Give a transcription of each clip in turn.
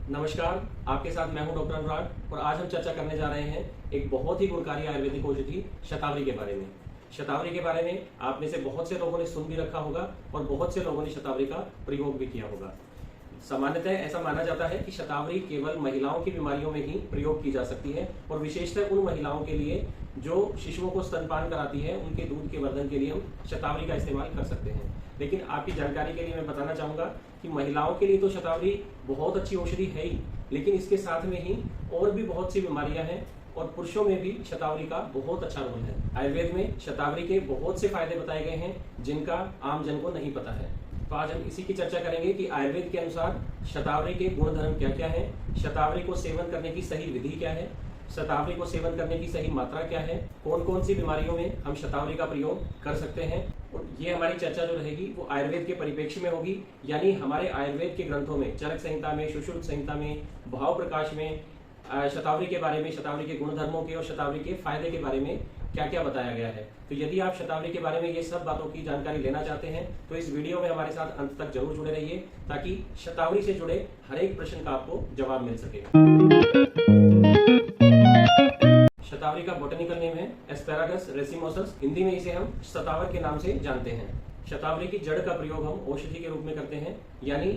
नमस्कार, आपके साथ मैं हूं डॉक्टर अनुराग और आज हम चर्चा करने जा रहे हैं एक बहुत ही गुणकारी आयुर्वेदिक औषधि शतावरी के बारे में। शतावरी के बारे में आप में से बहुत से लोगों ने सुन भी रखा होगा और बहुत से लोगों ने शतावरी का प्रयोग भी किया होगा। सामान्यतः ऐसा माना जाता है कि शतावरी केवल महिलाओं की बीमारियों में ही प्रयोग की जा सकती है और विशेषतः उन महिलाओं के लिए जो शिशुओं को स्तनपान कराती है, उनके दूध के वर्धन के लिए हम शतावरी का इस्तेमाल कर सकते हैं। लेकिन आपकी जानकारी के लिए मैं बताना चाहूंगा कि महिलाओं के लिए तो शतावरी बहुत अच्छी औषधि है ही, लेकिन इसके साथ में ही और भी बहुत सी बीमारियां हैं और पुरुषों में भी शतावरी का बहुत अच्छा रोल है। आयुर्वेद में शतावरी के बहुत से फायदे बताए गए हैं जिनका आम जन को नहीं पता है। तो आज हम इसी की चर्चा करेंगे कि आयुर्वेद के अनुसार शतावरी के गुण धर्म क्या क्या है, शतावरी को सेवन करने की सही विधि क्या है, शतावरी को सेवन करने की सही मात्रा क्या है, कौन कौन सी बीमारियों में हम शतावरी का प्रयोग कर सकते हैं। और ये हमारी चर्चा जो रहेगी वो आयुर्वेद के परिप्रेक्ष्य में होगी, यानी हमारे आयुर्वेद के ग्रंथों में, चरक संहिता में, सुश्रुत संहिता में, भाव प्रकाश में शतावरी के बारे में, शतावरी के गुणधर्मों के और शतावरी के फायदे के बारे में क्या क्या बताया गया है। तो यदि आप शतावरी के बारे में ये सब बातों की जानकारी लेना चाहते हैं तो इस वीडियो में हमारे साथ अंत तक जरूर जुड़े रहिए ताकि शतावरी से जुड़े हर एक प्रश्न का आपको जवाब मिल सके। शतावरी का बोटेनिकल नेम है एस्पेरागस रेसिमोसस, हिंदी में इसे हम शतावर के नाम से जानते हैं। शतावरी की जड़ का प्रयोग हम औषधि के रूप में करते हैं, यानी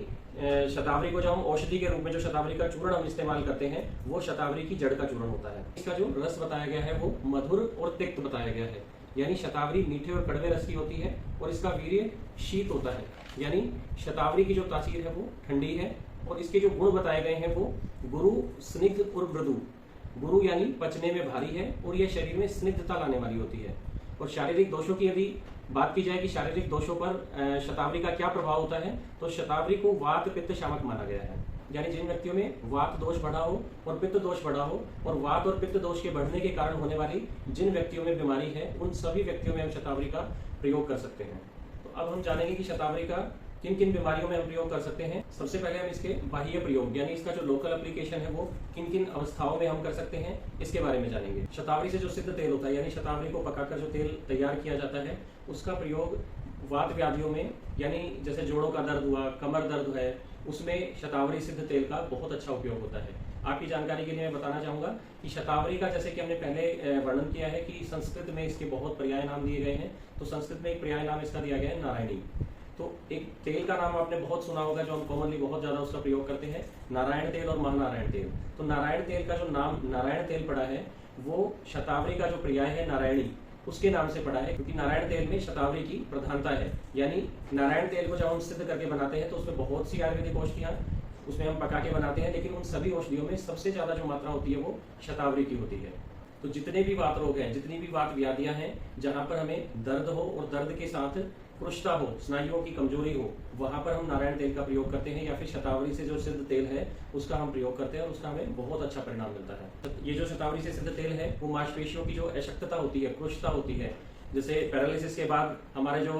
शतावरी को जो हम औषधि के रूप में जो शतावरी का चूर्ण हम इस्तेमाल करते हैं वो शतावरी की जड़ का चूर्ण होता है। इसका जो रस बताया गया है वो मधुर और तिक्त बताया गया है, यानी शतावरी मीठे और कड़वे रस की होती है और इसका वीर्य शीत होता है, यानी शतावरी की जो तासीर है वो ठंडी है। और इसके जो गुण बताए गए हैं वो गुरु, स्निग्ध और मृदु। गुरु यानी पचने में भारी है और यह शरीर में स्निग्धता लाने वाली होती है। और शारीरिक दोषों की यदि बात की जाए कि शारीरिक दोषों पर शतावरी का क्या प्रभाव होता है, तो शतावरी को वात पित्त शामक माना गया है, यानी जिन व्यक्तियों में वात दोष बढ़ा हो और पित्त दोष बढ़ा हो और वात और पित्त दोष के बढ़ने के कारण होने वाली जिन व्यक्तियों में बीमारी है उन सभी व्यक्तियों में हम शतावरी का प्रयोग कर सकते हैं। तो अब हम जानेंगे कि शतावरी का किन किन बीमारियों में हम प्रयोग कर सकते हैं। सबसे पहले हम इसके बाह्य प्रयोग यानी इसका जो लोकल एप्लीकेशन है वो किन किन अवस्थाओं में हम कर सकते हैं इसके बारे में जानेंगे। शतावरी से जो सिद्ध तेल होता है, यानी शतावरी को पकाकर जो तेल तैयार किया जाता है, उसका प्रयोग वात व्याधियों में, यानी जैसे जोड़ों का दर्द हुआ, कमर दर्द है, उसमें शतावरी सिद्ध तेल का बहुत अच्छा उपयोग होता है। आपकी जानकारी के लिए मैं बताना चाहूंगा कि शतावरी का, जैसे कि हमने पहले वर्णन किया है कि संस्कृत में इसके बहुत पर्याय नाम दिए गए हैं, तो संस्कृत में एक पर्याय नाम इसका दिया गया है नारायणी। तो एक तेल का नाम आपने बहुत सुना होगा जो हम कॉमनली बहुत ज्यादा उसका प्रयोग करते हैं, नारायण तेल और महानारायण तेल। तो नारायण तेल का जो नाम नारायण तेल पड़ा है वो शतावरी का जो पर्याय है नारायणी उसके नाम से पड़ा है, क्योंकि नारायण तेल में शतावरी की प्रधानता है। यानी नारायण तेल को जब हम सिद्ध करके बनाते हैं तो उसमें बहुत सी आयुर्वेदिक औषधियां उसमें हम पका के बनाते हैं, लेकिन उन सभी औषधियों में सबसे ज्यादा जो मात्रा होती है वो शतावरी की होती है। तो जितने भी वात रोग हैं, जितनी भी वात व्याधियां हैं, जहां पर हमें दर्द हो और दर्द के साथ कृष्णता हो, स्नायुओं की कमजोरी हो, वहां पर हम नारायण तेल का प्रयोग करते हैं या फिर शतावरी से जो सिद्ध तेल है उसका हम प्रयोग करते हैं और उसका हमें बहुत अच्छा परिणाम मिलता है। ये जो शतावरी से सिद्ध तेल है वो मांसपेशियों की जो अशक्तता होती है, कृष्णता होती है, जैसे पैरालिसिस के बाद हमारे जो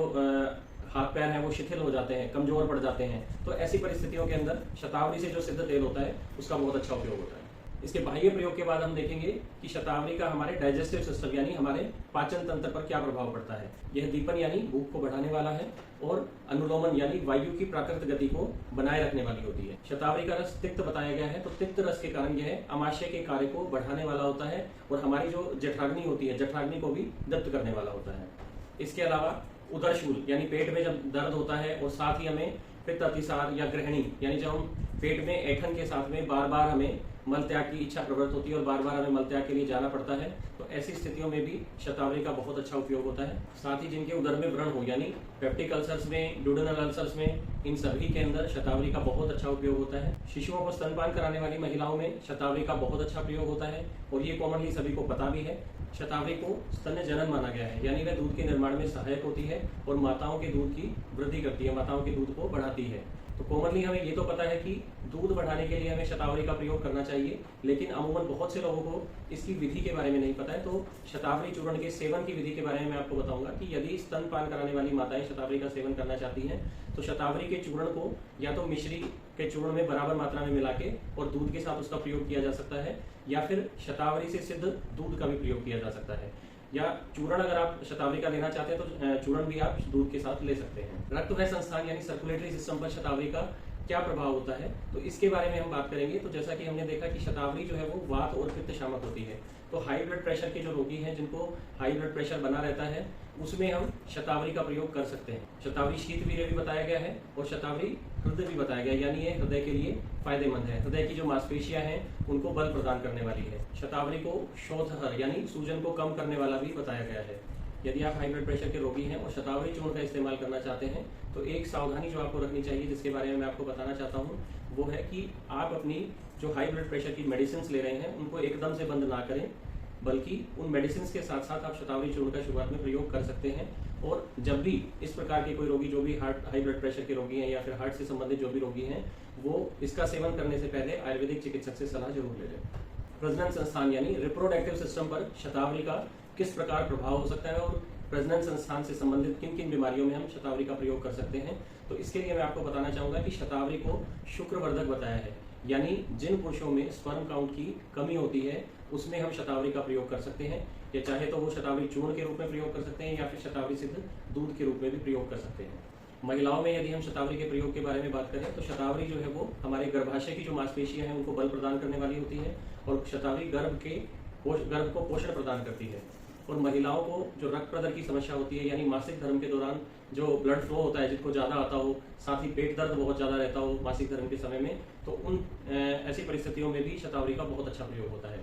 हाथ पैर हैं वो शिथिल हो जाते हैं, कमजोर पड़ जाते हैं, तो ऐसी परिस्थितियों के अंदर शतावरी से जो सिद्ध तेल होता है उसका बहुत अच्छा उपयोग होता है। इसके बाह्य प्रयोग के बाद हम देखेंगे कि शतावरी का हमारे डाइजेस्टिव सिस्टम यानी हमारे पाचन तंत्र पर क्या प्रभाव पड़ता है। यह दीपन यानी भूख को बढ़ाने वाला है और अनुलोमन यानी वायु की प्राकृतिक गति को बनाए रखने वाली होती है। शतावरी का रस तिक्त बताया गया है, तो तिक्त रस के कारण यह अमाशय के कार्य को बढ़ाने वाला होता है और हमारी जो जठराग्नि होती है, जठराग्नि को भी दत्त करने वाला होता है। इसके अलावा उदरशूल यानी पेट में जब दर्द होता है और साथ ही हमें पित्त अतिसार या गृहिणी यानी जब हम पेट में ऐठन के साथ में बार बार हमें मल त्याग की इच्छा प्रवृत्त होती है और बार बार हमें मल त्याग के लिए जाना पड़ता है, तो ऐसी स्थितियों में भी शतावरी का बहुत अच्छा उपयोग होता है। साथ ही जिनके उदर में व्रण हो यानी पेप्टिक अल्सर्स में, ड्यूडेनल अल्सर्स में, इन सभी के अंदर शतावरी का बहुत अच्छा उपयोग होता है। शिशुओं को स्तनपान कराने वाली महिलाओं में शतावरी का बहुत अच्छा प्रयोग होता है और ये कॉमनली सभी को पता भी है। शतावरी को स्तन्य जनन माना गया है, यानी वह दूध के निर्माण में सहायक होती है और माताओं के दूध की वृद्धि करती है, माताओं के दूध को बढ़ाती है। तो कॉमनली हमें ये तो पता है कि दूध बढ़ाने के लिए हमें शतावरी का प्रयोग करना चाहिए, लेकिन अमूमन बहुत से लोगों को इसकी विधि के बारे में नहीं पता है। तो शतावरी चूर्ण के सेवन की विधि के बारे में मैं आपको बताऊंगा कि यदि स्तनपान कराने वाली माताएं शतावरी का सेवन करना चाहती हैं तो शतावरी के चूर्ण को या तो मिश्री के चूर्ण में बराबर मात्रा में मिला के और दूध के साथ उसका प्रयोग किया जा सकता है, या फिर शतावरी से सिद्ध दूध का भी प्रयोग किया जा सकता है। या चूर्ण अगर आप शतावरी का लेना चाहते हैं तो चूर्ण भी आप दूध के साथ ले सकते हैं। रक्त वह संस्थान यानी सर्कुलेटरी सिस्टम पर शतावरी का क्या प्रभाव होता है, तो इसके बारे में हम बात करेंगे। तो जैसा कि हमने देखा कि शतावरी जो है वो वात और पित्त शामक होती है। तो हाई ब्लड प्रेशर के जो रोगी हैं, जिनको हाई ब्लड प्रेशर बना रहता है, उसमें हम शतावरी का प्रयोग कर सकते हैं। शतावरी शीतवीर्य भी बताया गया है और शतावरी हृदय भी बताया गया है, यानी ये हृदय के लिए फायदेमंद है। हृदय की जो मांसपेशियां हैं उनको बल प्रदान करने वाली है। शतावरी को शोथहर यानी सूजन को कम करने वाला भी बताया गया है। यदि आप हाई ब्लड प्रेशर के रोगी हैं और शतावरी चूर्ण का इस्तेमाल करना चाहते हैं, तो एक सावधानी जो आपको रखनी चाहिए, जिसके बारे में मैं आपको बताना चाहता हूँ, वो है कि आप अपनी जो हाई ब्लड प्रेशर की मेडिसिन ले रहे हैं उनको एकदम से बंद ना करें, बल्कि उन मेडिसिन के साथ साथ आप शतावरी चूर्ण का शुरुआत में प्रयोग कर सकते हैं। और जब भी इस प्रकार के कोई रोगी, जो भी हाई ब्लड प्रेशर के रोगी हैं या फिर हार्ट से संबंधित जो भी रोगी हैं, वो इसका सेवन करने से पहले आयुर्वेदिक चिकित्सक से सलाह जरूर ले लें। प्रजनन संस्थान यानी रिप्रोडक्टिव सिस्टम पर शतावरी का किस प्रकार प्रभाव हो सकता है और प्रजनन संस्थान से संबंधित किन किन बीमारियों में हम शतावरी का प्रयोग कर सकते हैं, तो इसके लिए मैं आपको बताना चाहूंगा कि शतावरी को शुक्रवर्धक बताया है। यानी जिन पुरुषों में स्पर्म काउंट की कमी होती है उसमें हम शतावरी का प्रयोग कर सकते हैं, या चाहे तो वो शतावरी चूर्ण के रूप में प्रयोग कर सकते हैं या फिर शतावरी सिद्ध दूध के रूप में भी प्रयोग कर सकते हैं। महिलाओं में यदि हम शतावरी के प्रयोग के बारे में बात करें, तो शतावरी जो है वो हमारे गर्भाशय की जो मांसपेशियां हैं उनको बल प्रदान करने वाली होती है और शतावरी गर्भ को पोषण प्रदान करती है। और महिलाओं को जो रक्त प्रदर की समस्या होती है, यानी मासिक धर्म के दौरान जो ब्लड फ्लो होता है, जिनको ज्यादा आता हो, साथ ही पेट दर्द बहुत ज्यादा रहता हो मासिक धर्म के समय में, तो उन ऐसी परिस्थितियों में भी शतावरी का बहुत अच्छा प्रयोग होता है।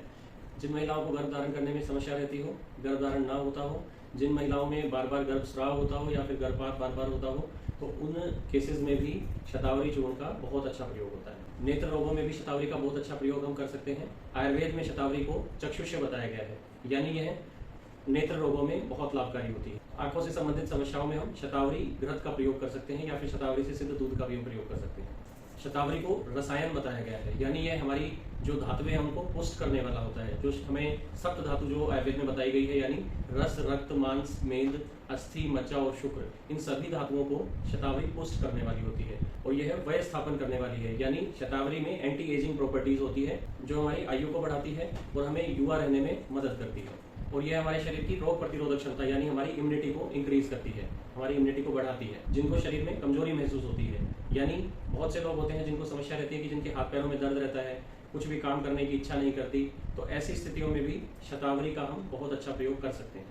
जिन महिलाओं को गर्भ धारण करने में समस्या रहती हो, गर्भ धारण ना होता हो, जिन महिलाओं में बार बार गर्भस्राव होता हो या फिर गर्भपात बार बार होता हो, तो उन केसेस में भी शतावरी चूर्ण का बहुत अच्छा प्रयोग होता है। नेत्र रोगों में भी शतावरी का बहुत अच्छा प्रयोग हम कर सकते हैं। आयुर्वेद में शतावरी को चक्षुष्य बताया गया है, यानी यह नेत्र रोगों में बहुत लाभकारी होती है। आंखों से संबंधित समस्याओं में हम शतावरी घृत का प्रयोग कर सकते हैं या फिर शतावरी से सिद्ध दूध का भी प्रयोग कर सकते हैं। शतावरी को रसायन बताया गया है, यानी यह हमारी जो धातुएं हैं उनको पुष्ट करने वाला होता है। जो हमें सप्त धातु जो आयुर्वेद में बताई गई है, यानी रस, रक्त, मांस, मेद, अस्थि, मज्जा और शुक्र, इन सभी धातुओं को शतावरी पुष्ट करने वाली होती है और यह वय स्थापन करने वाली है। यानी शतावरी में एंटी एजिंग प्रॉपर्टीज होती है जो हमारी आयु को बढ़ाती है और हमें युवा रहने में मदद करती है। और यह हमारे शरीर की रोग प्रतिरोधक क्षमता यानी हमारी इम्यूनिटी को इंक्रीज करती है, हमारी इम्यूनिटी को बढ़ाती है। जिनको शरीर में कमजोरी महसूस होती है, यानी बहुत से लोग होते हैं जिनको समस्या रहती है कि जिनके हाथ पैरों में दर्द रहता है, कुछ भी काम करने की इच्छा नहीं करती, तो ऐसी स्थितियों में भी शतावरी का हम बहुत अच्छा प्रयोग कर सकते हैं।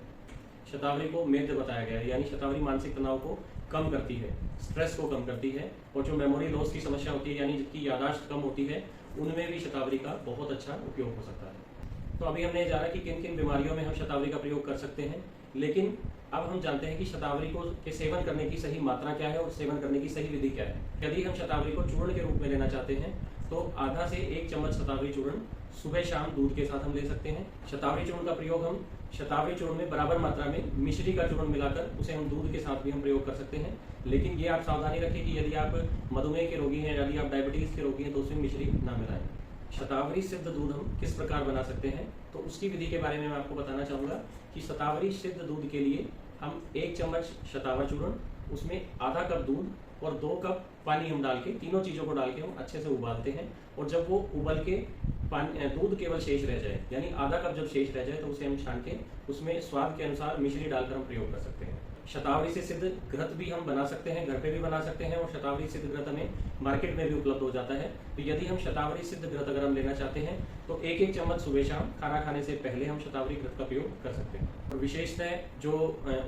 शतावरी को मेद बताया गया है, यानी शतावरी मानसिक तनाव को कम करती है, स्ट्रेस को कम करती है और जो मेमोरी लॉस की समस्या होती है, यानी जिसकी याददाश्त कम होती है, उनमें भी शतावरी का बहुत अच्छा उपयोग हो सकता है। तो अभी हमने जाना कि किन किन बीमारियों में हम शतावरी का प्रयोग कर सकते हैं, लेकिन अब हम जानते हैं कि शतावरी को के सेवन करने की सही मात्रा क्या है और सेवन करने की सही विधि क्या है। यदि हम शतावरी को चूर्ण के रूप में लेना चाहते हैं, तो आधा से 1 चम्मच शतावरी चूर्ण सुबह शाम दूध के साथ हम ले सकते हैं। शतावरी चूर्ण का प्रयोग हम शतावरी चूर्ण में बराबर मात्रा में मिश्री का चूर्ण मिलाकर उसे हम दूध के साथ भी हम प्रयोग कर सकते हैं। लेकिन ये आप सावधानी रखें कि यदि आप मधुमेह के रोगी हैं, यदि आप डायबिटीज के रोगी हैं, तो उसमें मिश्री ना मिलाएं। शतावरी सिद्ध दूध हम किस प्रकार बना सकते हैं, तो उसकी विधि के बारे में मैं आपको बताना चाहूंगा कि शतावरी सिद्ध दूध के लिए हम 1 चम्मच शतावर चूर्ण, उसमें आधा कप दूध और 2 कप पानी हम डाल के, तीनों चीजों को डाल के हम अच्छे से उबालते हैं। और जब वो उबल के दूध केवल शेष रह जाए, यानी आधा कप जब शेष रह जाए, तो उसे हम छान के उसमें स्वाद के अनुसार मिश्री डालकर हम प्रयोग कर सकते हैं। शतावरी से सिद्ध घृत भी हम बना सकते हैं, घर पे भी बना सकते हैं और शतावरी सिद्ध घृत हमें मार्केट में भी उपलब्ध हो जाता है। तो यदि हम शतावरी सिद्ध घृत अगर हम लेना चाहते हैं, तो 1-1 चम्मच सुबह शाम खाना खाने से पहले हम शतावरी घृत का प्रयोग कर सकते हैं। और विशेषतः जो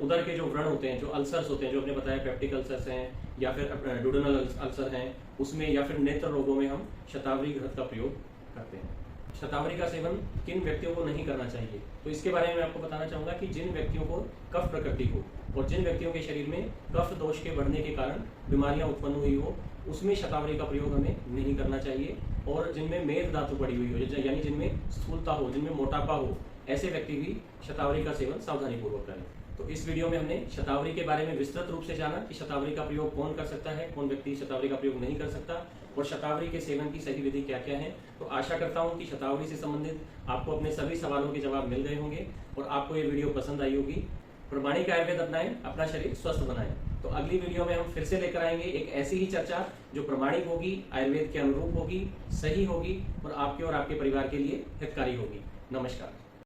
उदर के जो व्रण होते हैं, जो अल्सर्स होते हैं, जो आपने बताया पेप्टिक अल्सर्स हैं या फिर डुडेनल अल्सर हैं, उसमें या फिर नेत्र रोगों में हम शतावरी घृत का प्रयोग करते हैं। शतावरी का सेवन किन व्यक्तियों को नहीं करना चाहिए, तो इसके बारे में मैं आपको बताना चाहूंगा कि जिन व्यक्तियों को कफ प्रकृति हो और जिन व्यक्तियों के शरीर में कफ दोष के बढ़ने के कारण बीमारियां उत्पन्न हुई हो, उसमें शतावरी का प्रयोग हमें नहीं करना चाहिए। और जिनमें मेद धातु बढ़ी हुई हो, यानी जिनमें स्थूलता हो, जिनमें मोटापा हो, ऐसे व्यक्ति भी शतावरी का सेवन सावधानी पूर्वक करें। तो इस वीडियो में हमने शतावरी के बारे में विस्तृत रूप से जाना कि शतावरी का प्रयोग कौन कर सकता है, कौन व्यक्ति शतावरी का प्रयोग नहीं कर सकता और शतावरी के सेवन की सही विधि क्या क्या है। तो आशा करता हूं कि शतावरी से संबंधित आपको अपने सभी सवालों के जवाब मिल गए होंगे और आपको ये वीडियो पसंद आई होगी। प्रमाणिक आयुर्वेद अपनाएं, अपना शरीर स्वस्थ बनाएं। तो अगली वीडियो में हम फिर से लेकर आएंगे एक ऐसी ही चर्चा जो प्रमाणिक होगी, आयुर्वेद के अनुरूप होगी, सही होगी और आपके और आपके परिवार के लिए हितकारी होगी। नमस्कार।